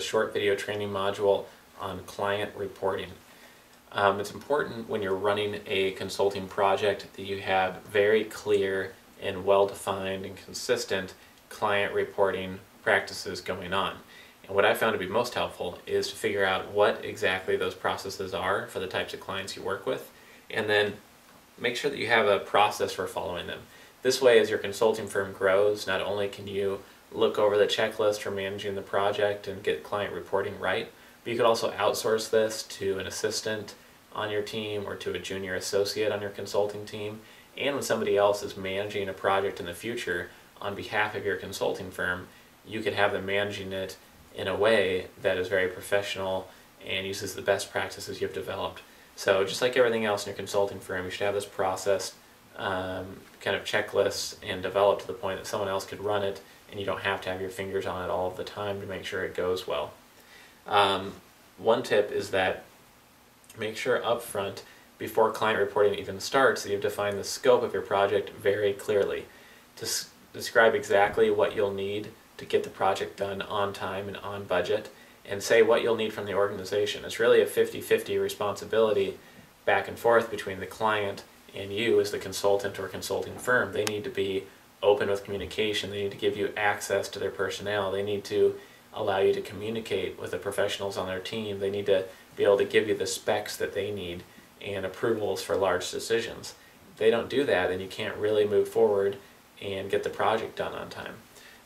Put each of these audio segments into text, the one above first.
short video training module on client reporting. It's important when you're running a consulting project that you have very clear and well-defined and consistent client reporting practices going on. And what I found to be most helpful is to figure out what exactly those processes are for the types of clients you work with, and then make sure that you have a process for following them. This way, as your consulting firm grows, not only can you look over the checklist for managing the project and get client reporting right, but you could also outsource this to an assistant on your team or to a junior associate on your consulting team. And when somebody else is managing a project in the future on behalf of your consulting firm, you could have them managing it in a way that is very professional and uses the best practices you've developed. So just like everything else in your consulting firm, you should have this process kind of checklists and developed to the point that someone else could run it and you don't have to have your fingers on it all of the time to make sure it goes well. One tip is that make sure up front, before client reporting even starts, that you've defined the scope of your project very clearly. To describe exactly what you'll need to get the project done on time and on budget, and say what you'll need from the organization. It's really a 50-50 responsibility back and forth between the client and you as the consultant or consulting firm. They need to be open with communication. They need to give you access to their personnel. They need to allow you to communicate with the professionals on their team. They need to be able to give you the specs that they need and approvals for large decisions. If they don't do that, then you can't really move forward and get the project done on time.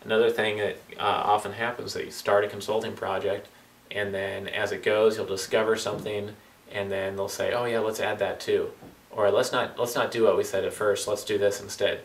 Another thing that often happens is that you start a consulting project and then as it goes you'll discover something and then they'll say, oh yeah, let's add that too. Or let's not do what we said at first, let's do this instead.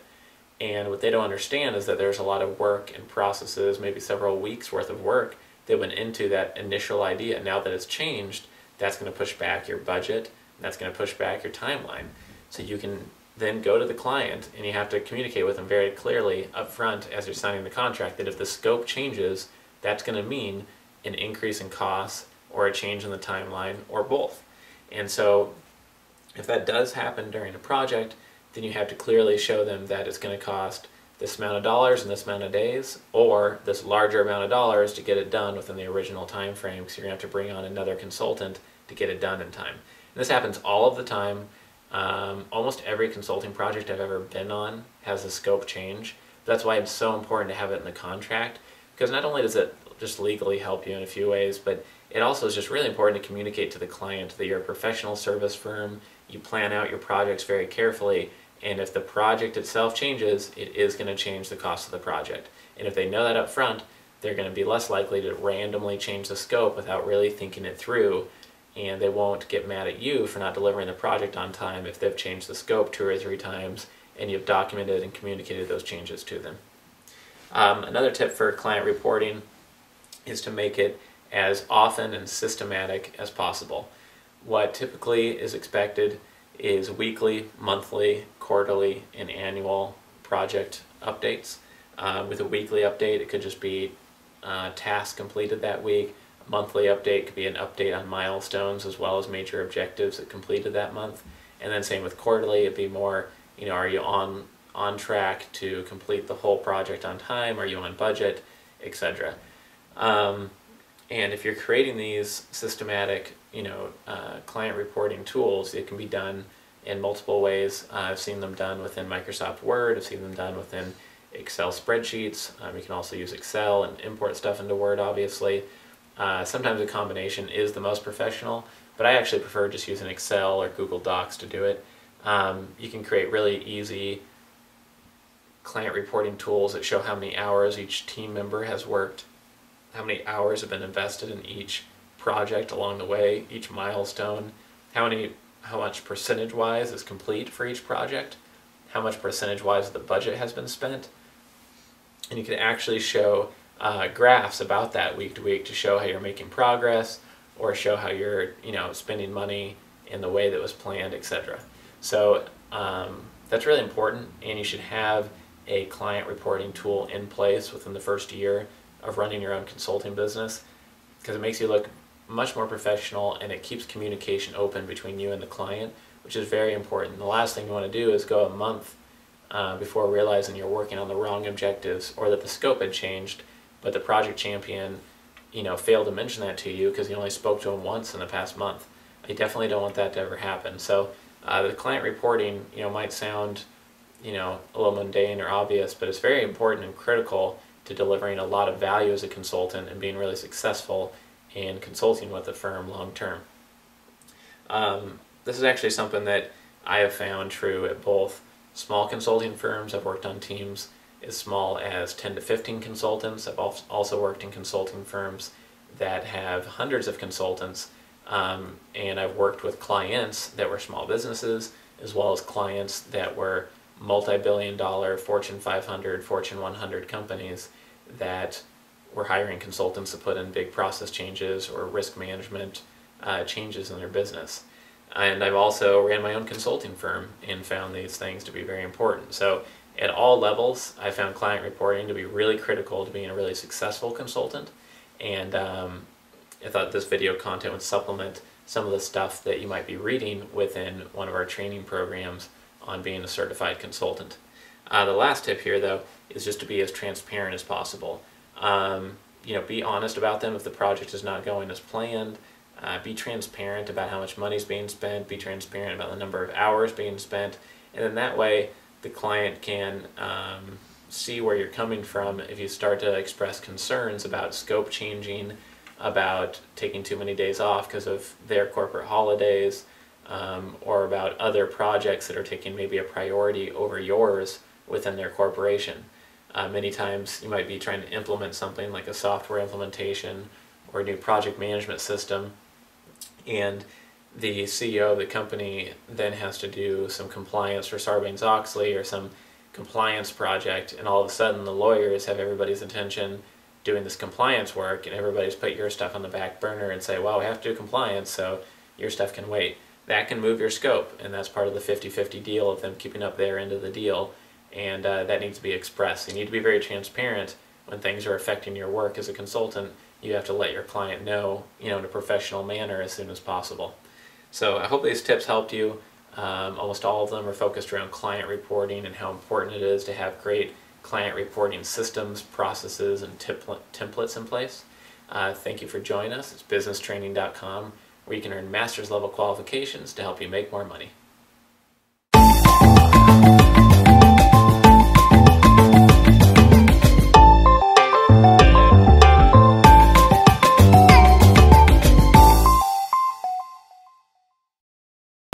And what they don't understand is that there's a lot of work and processes, maybe several weeks worth of work that went into that initial idea. Now that it's changed, that's going to push back your budget, and that's going to push back your timeline. So you can then go to the client and you have to communicate with them very clearly up front as you're signing the contract that if the scope changes, that's going to mean an increase in costs or a change in the timeline or both. And so if that does happen during a project, then you have to clearly show them that it's going to cost this amount of dollars in this amount of days, or this larger amount of dollars to get it done within the original time frame, because you're going to have to bring on another consultant to get it done in time. And this happens all of the time. Almost every consulting project I've ever been on has a scope change. That's why it's so important to have it in the contract, because not only does it just legally help you in a few ways, but it also is just really important to communicate to the client that you're a professional service firm, you plan out your projects very carefully, and if the project itself changes, it is going to change the cost of the project. And if they know that up front, they're going to be less likely to randomly change the scope without really thinking it through, and they won't get mad at you for not delivering the project on time if they've changed the scope 2 or 3 times and you've documented and communicated those changes to them. Another tip for client reporting is to make it as often and systematic as possible. What typically is expected is weekly, monthly, quarterly, and annual project updates. With a weekly update, it could just be tasks completed that week. A monthly update could be an update on milestones as well as major objectives that completed that month. And then same with quarterly, it'd be more, are you on track to complete the whole project on time? Are you on budget? Etc. And if you're creating these systematic, client reporting tools, it can be done in multiple ways. I've seen them done within Microsoft Word. I've seen them done within Excel spreadsheets. You can also use Excel and import stuff into Word, obviously. Sometimes a combination is the most professional, but I actually prefer just using Excel or Google Docs to do it. You can create really easy client reporting tools that show how many hours each team member has worked, how many hours have been invested in each project along the way, each milestone, how much percentage-wise is complete for each project, how much percentage-wise the budget has been spent, and you can actually show graphs about that week to week to show how you're making progress or show how you're spending money in the way that was planned, etc. So that's really important, and you should have a client reporting tool in place within the first year of running your own consulting business, because it makes you look much more professional and it keeps communication open between you and the client, which is very important. The last thing you want to do is go a month before realizing you're working on the wrong objectives or that the scope had changed, but the project champion failed to mention that to you because you only spoke to them once in the past month. I definitely don't want that to ever happen. So the client reporting, might sound, a little mundane or obvious, but it's very important and critical to delivering a lot of value as a consultant and being really successful in consulting with a firm long term. This is actually something that I have found true at both small consulting firms. I've worked on teams as small as 10 to 15 consultants. I've also worked in consulting firms that have hundreds of consultants, and I've worked with clients that were small businesses as well as clients that were multi-billion-dollar Fortune 500, Fortune 100 companies that were hiring consultants to put in big process changes or risk management changes in their business. And I've also ran my own consulting firm and found these things to be very important. So at all levels, I found client reporting to be really critical to being a really successful consultant. And I thought this video content would supplement some of the stuff that you might be reading within one of our training programs on being a certified consultant. The last tip here, though, is just to be as transparent as possible. Be honest about them if the project is not going as planned. Be transparent about how much money is being spent. Be transparent about the number of hours being spent. And then that way, the client can see where you're coming from if you start to express concerns about scope changing, about taking too many days off because of their corporate holidays, or about other projects that are taking maybe a priority over yours within their corporation. Many times you might be trying to implement something like a software implementation or a new project management system, and the CEO of the company then has to do some compliance for Sarbanes-Oxley or some compliance project, and all of a sudden the lawyers have everybody's attention doing this compliance work, and everybody's put your stuff on the back burner and say, well, we have to do compliance, so your stuff can wait. That can move your scope, and that's part of the 50-50 deal of them keeping up their end of the deal, and that needs to be expressed. You need to be very transparent when things are affecting your work as a consultant. You have to let your client know, in a professional manner as soon as possible. So I hope these tips helped you. Almost all of them are focused around client reporting and how important it is to have great client reporting systems, processes, and templates in place. Thank you for joining us. It's businesstraining.com, where you can earn master's level qualifications to help you make more money.